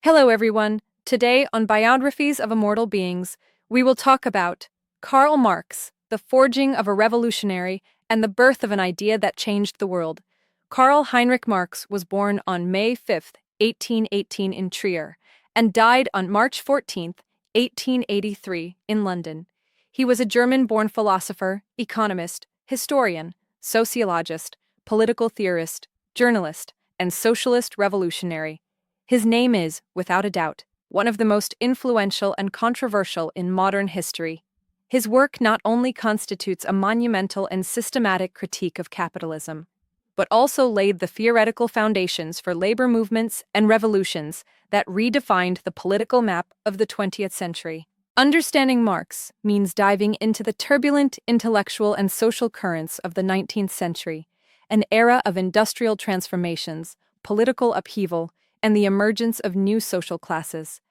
Hello, everyone. Today, on Biographies of Immortal Beings, we will talk about Karl Marx, the forging of a revolutionary and the birth of an idea that changed the world. Karl Heinrich Marx was born on May 5, 1818 in Trier, and died on March 14, 1883 in London. He was a German-born philosopher, economist, historian, sociologist, political theorist, journalist, and socialist revolutionary. His name is, without a doubt, one of the most influential and controversial in modern history. His work not only constitutes a monumental and systematic critique of capitalism, but also laid the theoretical foundations for labor movements and revolutions that redefined the political map of the 20th century. Understanding Marx means diving into the turbulent intellectual and social currents of the 19th century, an era of industrial transformations, political upheaval, and the emergence of new social classes.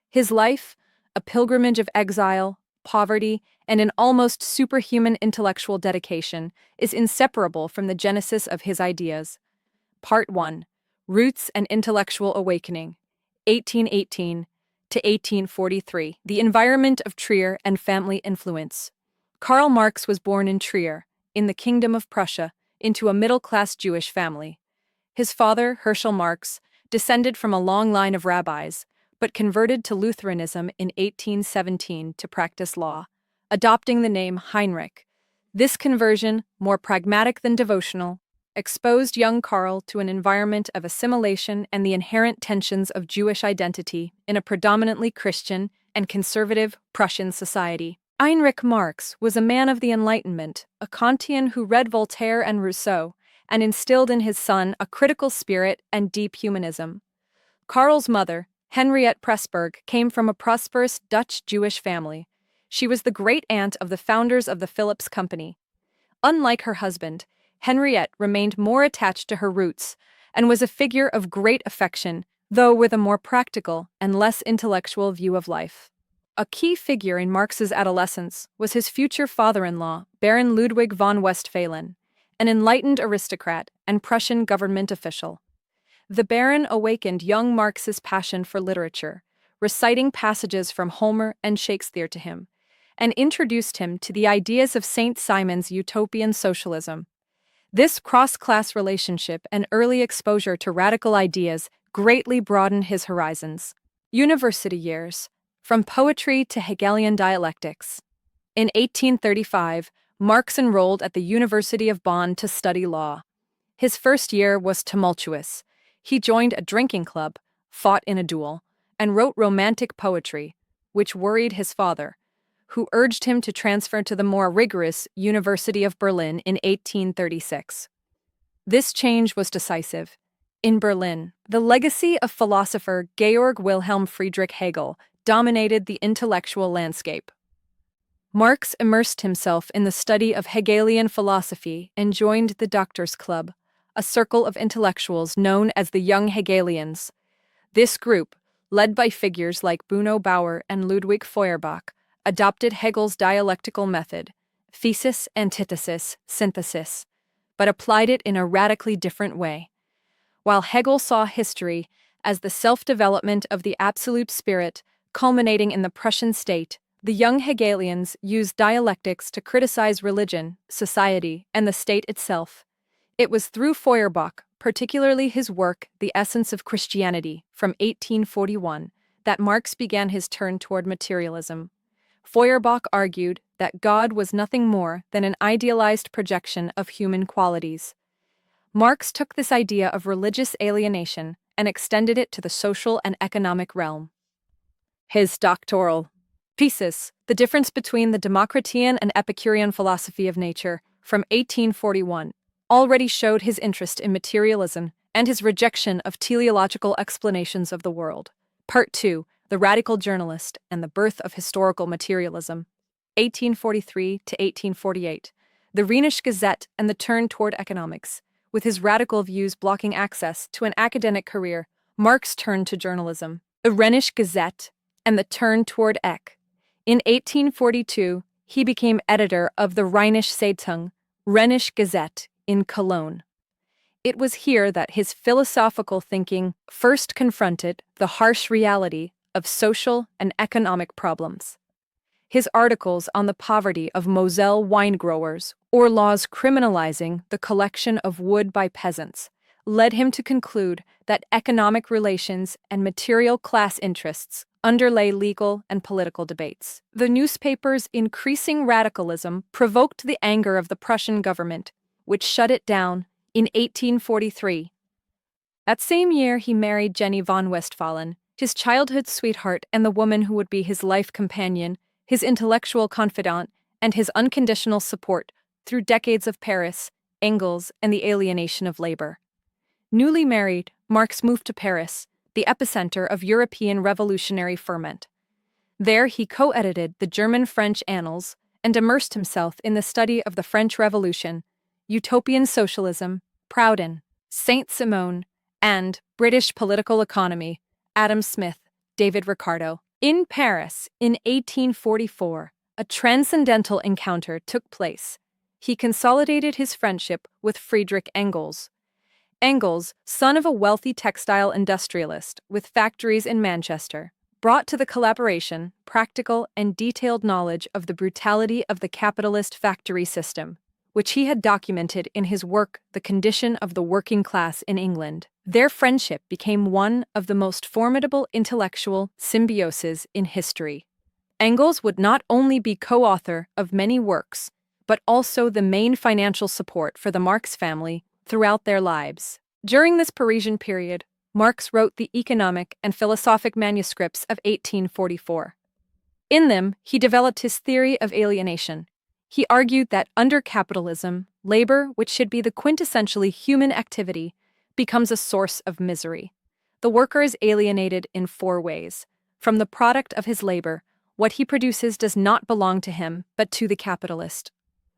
His life, a pilgrimage of exile, poverty, and an almost superhuman intellectual dedication, is inseparable from the genesis of his ideas. Part 1. Roots and Intellectual Awakening, 1818 to 1843. The Environment of Trier and Family Influence. Karl Marx was born in Trier, in the Kingdom of Prussia, into a middle-class Jewish family. His father, Herschel Marx, descended from a long line of rabbis, but converted to Lutheranism in 1817 to practice law, adopting the name Heinrich. This conversion, more pragmatic than devotional, exposed young Karl to an environment of assimilation and the inherent tensions of Jewish identity in a predominantly Christian and conservative Prussian society. Heinrich Marx was a man of the Enlightenment, a Kantian who read Voltaire and Rousseau, and instilled in his son a critical spirit and deep humanism. Karl's mother, Henriette Pressburg, came from a prosperous Dutch Jewish family. She was the great-aunt of the founders of the Philips Company. Unlike her husband, Henriette remained more attached to her roots and was a figure of great affection, though with a more practical and less intellectual view of life. A key figure in Marx's adolescence was his future father-in-law, Baron Ludwig von Westphalen, an enlightened aristocrat and Prussian government official. The Baron awakened young Marx's passion for literature, reciting passages from Homer and Shakespeare to him, and introduced him to the ideas of Saint Simon's utopian socialism. This cross-class relationship and early exposure to radical ideas greatly broadened his horizons. University years, from poetry to Hegelian dialectics. In 1835, Marx enrolled at the University of Bonn to study law. His first year was tumultuous. He joined a drinking club, fought in a duel, and wrote romantic poetry, which worried his father, who urged him to transfer to the more rigorous University of Berlin in 1836. This change was decisive. In Berlin, the legacy of philosopher Georg Wilhelm Friedrich Hegel dominated the intellectual landscape. Marx immersed himself in the study of Hegelian philosophy and joined the Doctors' Club, a circle of intellectuals known as the Young Hegelians. This group, led by figures like Bruno Bauer and Ludwig Feuerbach, adopted Hegel's dialectical method, thesis, antithesis, synthesis, but applied it in a radically different way. While Hegel saw history as the self-development of the absolute spirit, culminating in the Prussian state, the young Hegelians used dialectics to criticize religion, society, and the state itself. It was through Feuerbach, particularly his work The Essence of Christianity from 1841, that Marx began his turn toward materialism. Feuerbach argued that God was nothing more than an idealized projection of human qualities. Marx took this idea of religious alienation and extended it to the social and economic realm. His doctoral thesis, The Difference Between the Democritean and Epicurean Philosophy of Nature, from 1841, already showed his interest in materialism and his rejection of teleological explanations of the world. Part 2, The Radical Journalist and the Birth of Historical Materialism, 1843 to 1848, The Rheinische Gazette and the Turn Toward Economics. With his radical views blocking access to an academic career, Marx turned to journalism. The Rheinische Gazette and the Turn Toward Ec. In 1842, he became editor of the Rheinische Zeitung, Rheinische Gazette, in Cologne. It was here that his philosophical thinking first confronted the harsh reality of social and economic problems. His articles on the poverty of Moselle wine growers or laws criminalizing the collection of wood by peasants led him to conclude that economic relations and material class interests underlay legal and political debates. The newspaper's increasing radicalism provoked the anger of the Prussian government, which shut it down in 1843. That same year, he married Jenny von Westphalen, his childhood sweetheart and the woman who would be his life companion, his intellectual confidant, and his unconditional support through decades of Paris, Engels, and the alienation of labor. Newly married, Marx moved to Paris, the epicenter of European revolutionary ferment. There he co-edited the German-French annals and immersed himself in the study of the French Revolution, utopian socialism, Proudhon, Saint-Simon, and British political economy, Adam Smith, David Ricardo. In Paris, in 1844, a transcendental encounter took place. He consolidated his friendship with Friedrich Engels. Engels, son of a wealthy textile industrialist with factories in Manchester, brought to the collaboration practical and detailed knowledge of the brutality of the capitalist factory system, which he had documented in his work The Condition of the Working Class in England. Their friendship became one of the most formidable intellectual symbioses in history. Engels would not only be co-author of many works, but also the main financial support for the Marx family throughout their lives. During this Parisian period, Marx wrote the economic and philosophic manuscripts of 1844. In them, he developed his theory of alienation. He argued that under capitalism, labor, which should be the quintessentially human activity, becomes a source of misery. The worker is alienated in 4 ways. From the product of his labor, what he produces does not belong to him, but to the capitalist.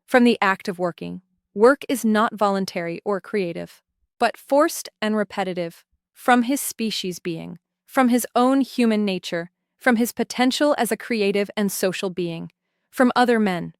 From the act of working, work is not voluntary or creative, but forced and repetitive. From his species being, from his own human nature, from his potential as a creative and social being, from other men.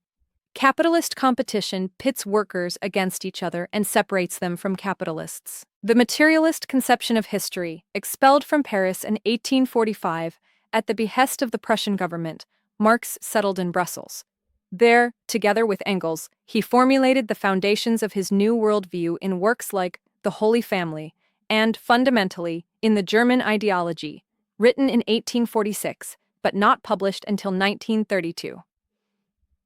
Capitalist competition pits workers against each other and separates them from capitalists. The materialist conception of history, expelled from Paris in 1845 at the behest of the Prussian government, Marx settled in Brussels. There, together with Engels, he formulated the foundations of his new worldview in works like The Holy Family and, fundamentally, in the German Ideology, written in 1846, but not published until 1932.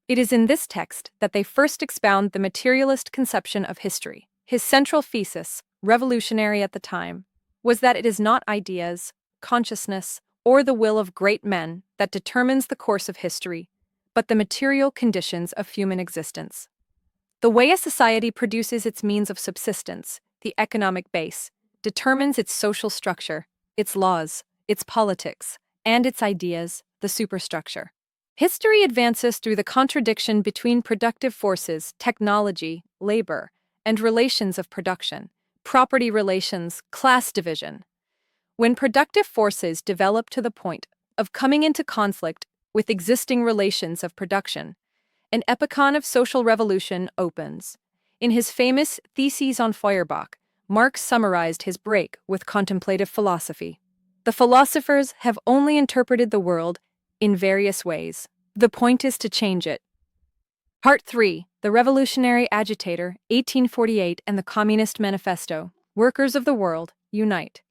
It is in this text that they first expound the materialist conception of history. His central thesis, revolutionary at the time, was that it is not ideas, consciousness, or the will of great men that determines the course of history, but the material conditions of human existence. The way a society produces its means of subsistence, the economic base, determines its social structure, its laws, its politics, and its ideas, the superstructure. History advances through the contradiction between productive forces, technology, labor, and relations of production, property relations, class division. When productive forces develop to the point of coming into conflict with existing relations of production, an epoch of social revolution opens. In his famous Theses on Feuerbach, Marx summarized his break with contemplative philosophy. The philosophers have only interpreted the world in various ways. The point is to change it. Part 3. The Revolutionary Agitator, 1848, and the Communist Manifesto. Workers of the World, Unite.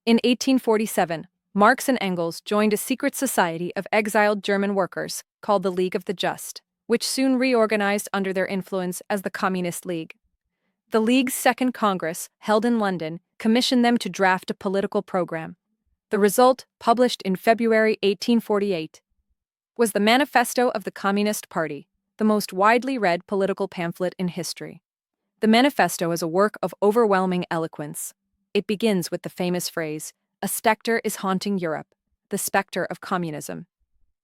In 1847, Marx and Engels joined a secret society of exiled German workers called the League of the Just, which soon reorganized under their influence as the Communist League. The League's Second Congress, held in London, commissioned them to draft a political program. The result, published in February 1848, was the Manifesto of the Communist Party, the most widely read political pamphlet in history. The manifesto is a work of overwhelming eloquence. It begins with the famous phrase, "A specter is haunting Europe, the specter of communism."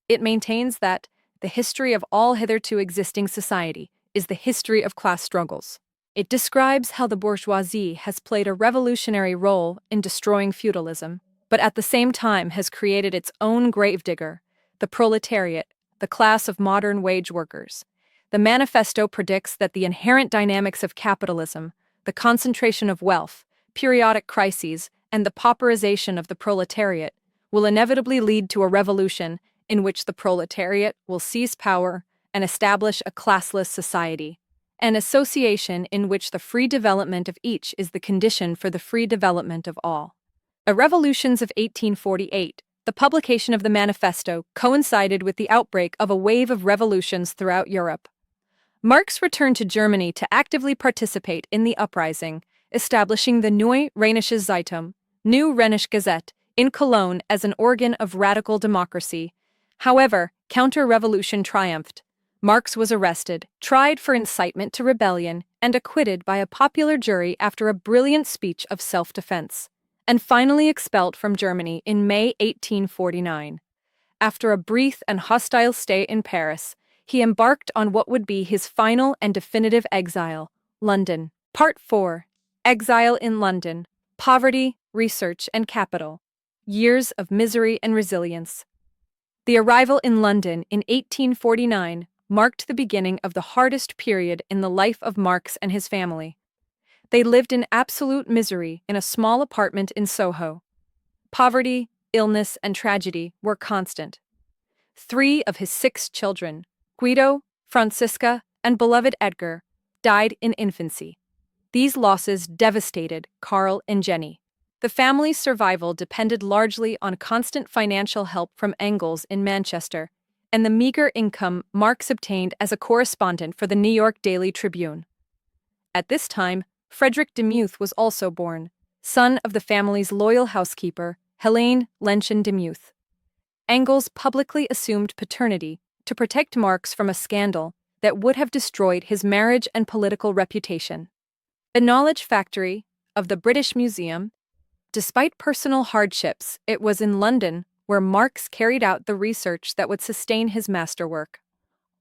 It maintains that the history of all hitherto existing society is the history of class struggles. It describes how the bourgeoisie has played a revolutionary role in destroying feudalism, but at the same time has created its own gravedigger, the proletariat, the class of modern wage workers. The manifesto predicts that the inherent dynamics of capitalism, the concentration of wealth, periodic crises, and the pauperization of the proletariat will inevitably lead to a revolution in which the proletariat will seize power and establish a classless society, an association in which the free development of each is the condition for the free development of all. The revolutions of 1848, the publication of the manifesto, coincided with the outbreak of a wave of revolutions throughout Europe. Marx returned to Germany to actively participate in the uprising, establishing the Neue Rheinische Zeitung, New Rhenish Gazette, in Cologne as an organ of radical democracy. However, counter-revolution triumphed. Marx was arrested, tried for incitement to rebellion, and acquitted by a popular jury after a brilliant speech of self-defense, and finally expelled from Germany in May 1849. After a brief and hostile stay in Paris, he embarked on what would be his final and definitive exile, London. Part 4. Exile in London. Poverty, Research, and Capital. Years of Misery and Resilience. The arrival in London in 1849 marked the beginning of the hardest period in the life of Marx and his family. They lived in absolute misery in a small apartment in Soho. Poverty, illness, and tragedy were constant. 3 of his 6 children, Guido, Francisca, and beloved Edgar, died in infancy. These losses devastated Karl and Jenny. The family's survival depended largely on constant financial help from Engels in Manchester, and the meager income Marx obtained as a correspondent for the New York Daily Tribune. At this time, Frederick Demuth was also born, son of the family's loyal housekeeper, Helene Lenchen Demuth. Engels publicly assumed paternity to protect Marx from a scandal that would have destroyed his marriage and political reputation. The Knowledge Factory of the British Museum. Despite personal hardships, it was in London where Marx carried out the research that would sustain his masterwork.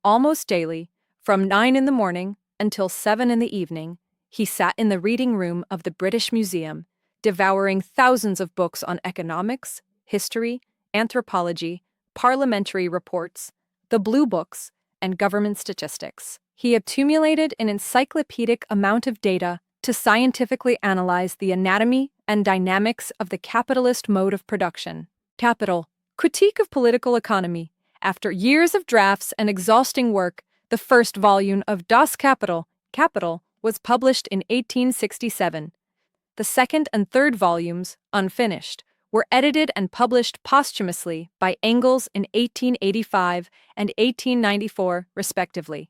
Almost daily, from 9 in the morning until 7 in the evening, he sat in the reading room of the British Museum, devouring thousands of books on economics, history, anthropology, parliamentary reports, the blue books, and government statistics. He accumulated an encyclopedic amount of data to scientifically analyze the anatomy and dynamics of the capitalist mode of production. Capital. Critique of Political Economy. After years of drafts and exhausting work, the first volume of Das Kapital, Capital, was published in 1867. The second and third volumes, unfinished, were edited and published posthumously by Engels in 1885 and 1894, respectively.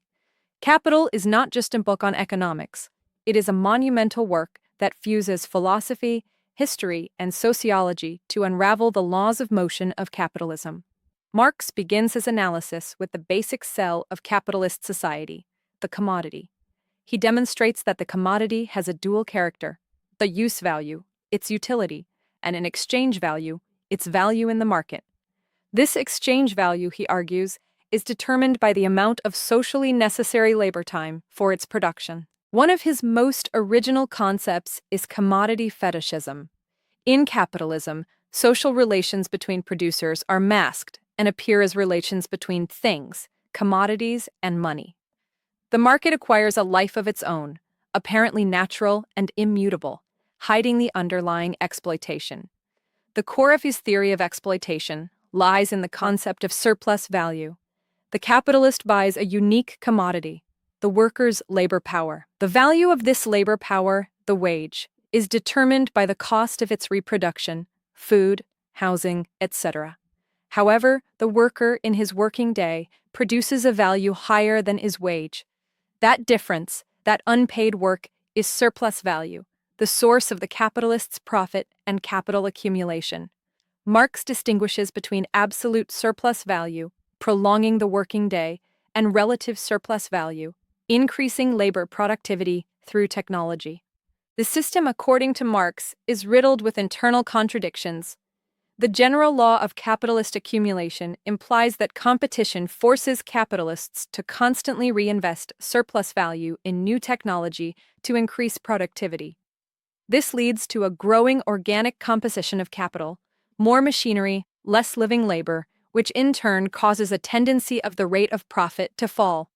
Capital is not just a book on economics. It is a monumental work that fuses philosophy, history, and sociology to unravel the laws of motion of capitalism. Marx begins his analysis with the basic cell of capitalist society, the commodity. He demonstrates that the commodity has a dual character, the use value, its utility, and an exchange value, its value in the market. This exchange value, he argues, is determined by the amount of socially necessary labor time for its production. One of his most original concepts is commodity fetishism. In capitalism, social relations between producers are masked and appear as relations between things, commodities, and money. The market acquires a life of its own, apparently natural and immutable, hiding the underlying exploitation. The core of his theory of exploitation lies in the concept of surplus value. The capitalist buys a unique commodity, the worker's labor power. The value of this labor power, the wage, is determined by the cost of its reproduction, food, housing, etc. However, the worker in his working day produces a value higher than his wage. That difference, that unpaid work, is surplus value, the source of the capitalist's profit and capital accumulation. Marx distinguishes between absolute surplus value, prolonging the working day, and relative surplus value, increasing labor productivity through technology. The system, according to Marx, is riddled with internal contradictions. The general law of capitalist accumulation implies that competition forces capitalists to constantly reinvest surplus value in new technology to increase productivity. This leads to a growing organic composition of capital, more machinery, less living labor, which in turn causes a tendency of the rate of profit to fall.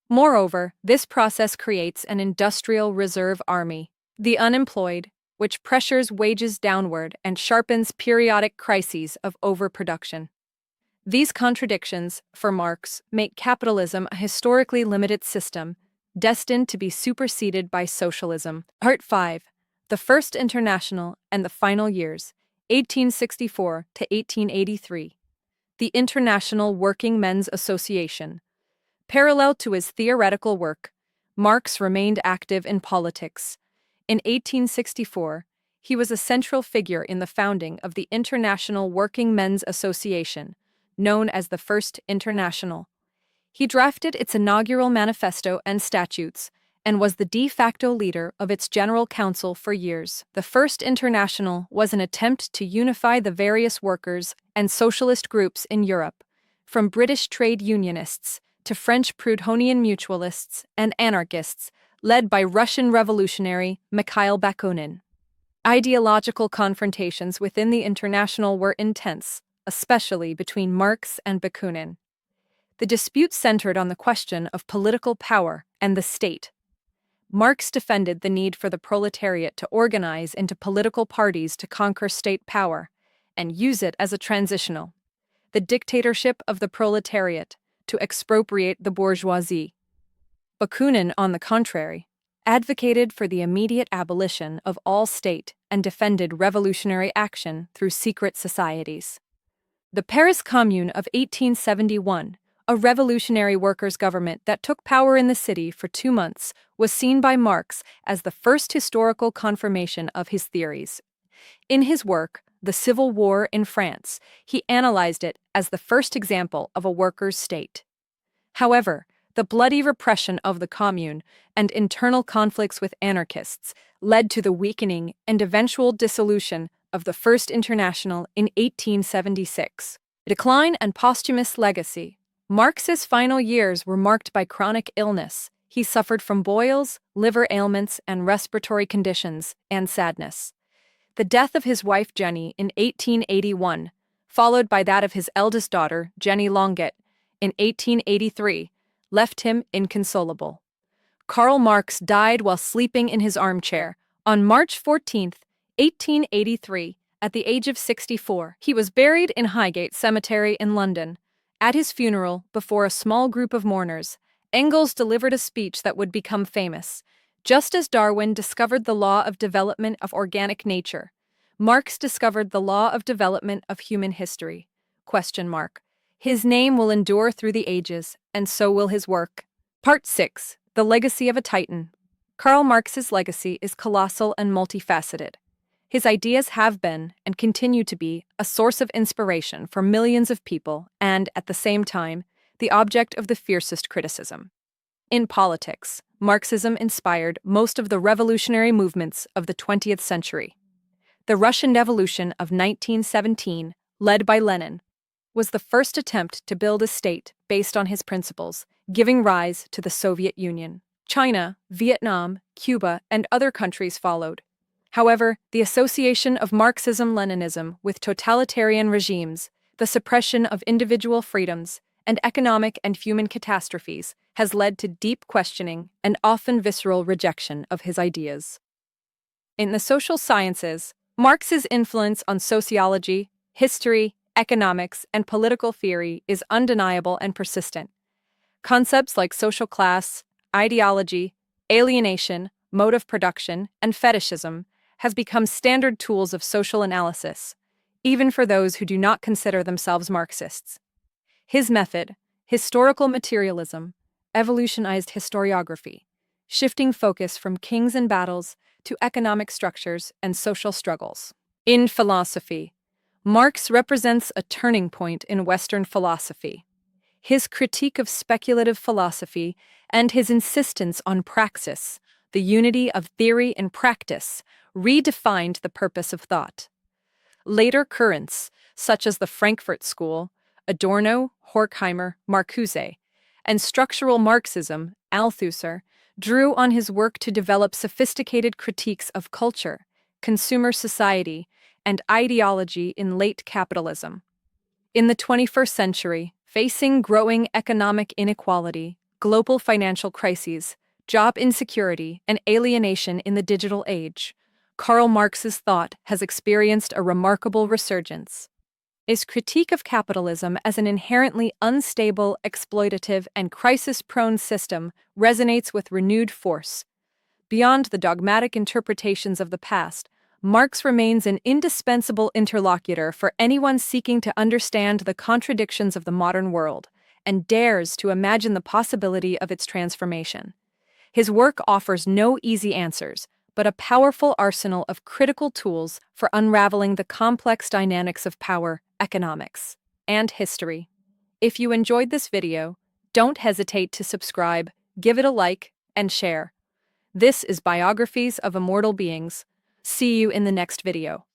Moreover, this process creates an industrial reserve army, The unemployed, which pressures wages downward and sharpens periodic crises of overproduction. These contradictions, for Marx, make capitalism a historically limited system, destined to be superseded by socialism. Part 5. The First International and the Final Years, 1864 to 1883. The International Working Men's Association. Parallel to his theoretical work, Marx remained active in politics. In 1864, he was a central figure in the founding of the International Working Men's Association, known as the First International. He drafted its inaugural manifesto and statutes, and was the de facto leader of its General Council for years. The First International was an attempt to unify the various workers and socialist groups in Europe, from British trade unionists to French Proudhonian mutualists and anarchists, led by Russian revolutionary Mikhail Bakunin. Ideological confrontations within the International were intense, especially between Marx and Bakunin. The dispute centered on the question of political power and the state. Marx defended the need for the proletariat to organize into political parties to conquer state power, and use it as a transitional, the dictatorship of the proletariat, to expropriate the bourgeoisie. Bakunin, on the contrary, advocated for the immediate abolition of all state and defended revolutionary action through secret societies. The Paris Commune of 1871, a revolutionary workers' government that took power in the city for 2 months, was seen by Marx as the first historical confirmation of his theories. In his work, The Civil War in France, he analyzed it as the first example of a workers' state. However, the bloody repression of the Commune and internal conflicts with anarchists led to the weakening and eventual dissolution of the First International in 1876. Decline and posthumous legacy. Marx's final years were marked by chronic illness. He suffered from boils, liver ailments, and respiratory conditions, and sadness. The death of his wife Jenny in 1881, followed by that of his eldest daughter, Jenny Longuet, in 1883, left him inconsolable. Karl Marx died while sleeping in his armchair on March 14, 1883, at the age of 64. He was buried in Highgate Cemetery in London. At his funeral, before a small group of mourners, Engels delivered a speech that would become famous. Just as Darwin discovered the law of development of organic nature, Marx discovered the law of development of human history. ? His name will endure through the ages, and so will his work. Part 6. The Legacy of a Titan. Karl Marx's legacy is colossal and multifaceted. His ideas have been, and continue to be, a source of inspiration for millions of people and, at the same time, the object of the fiercest criticism. In politics, Marxism inspired most of the revolutionary movements of the 20th century. The Russian Revolution of 1917, led by Lenin, was the first attempt to build a state based on his principles, giving rise to the Soviet Union. China, Vietnam, Cuba, and other countries followed. However, the association of Marxism-Leninism with totalitarian regimes, the suppression of individual freedoms, and economic and human catastrophes has led to deep questioning and often visceral rejection of his ideas. In the social sciences, Marx's influence on sociology, history, economics, and political theory is undeniable and persistent. Concepts like social class, ideology, alienation, mode of production, and fetishism have become standard tools of social analysis, even for those who do not consider themselves Marxists. His method, historical materialism, evolutionized historiography, shifting focus from kings and battles to economic structures and social struggles. In philosophy, Marx represents a turning point in Western philosophy. His critique of speculative philosophy and his insistence on praxis, the unity of theory and practice, redefined the purpose of thought. Later currents, such as the Frankfurt School, Adorno, Horkheimer, Marcuse, and structural Marxism, Althusser, drew on his work to develop sophisticated critiques of culture, consumer society, and ideology in late capitalism. In the 21st century, facing growing economic inequality, global financial crises, job insecurity, and alienation in the digital age. Karl Marx's thought has experienced a remarkable resurgence. His critique of capitalism as an inherently unstable, exploitative, and crisis-prone system resonates with renewed force. Beyond the dogmatic interpretations of the past, Marx remains an indispensable interlocutor for anyone seeking to understand the contradictions of the modern world and dares to imagine the possibility of its transformation. His work offers no easy answers, but a powerful arsenal of critical tools for unraveling the complex dynamics of power, economics, and history. If you enjoyed this video, don't hesitate to subscribe, give it a like, and share. This is Biographies of Immortal Beings. See you in the next video.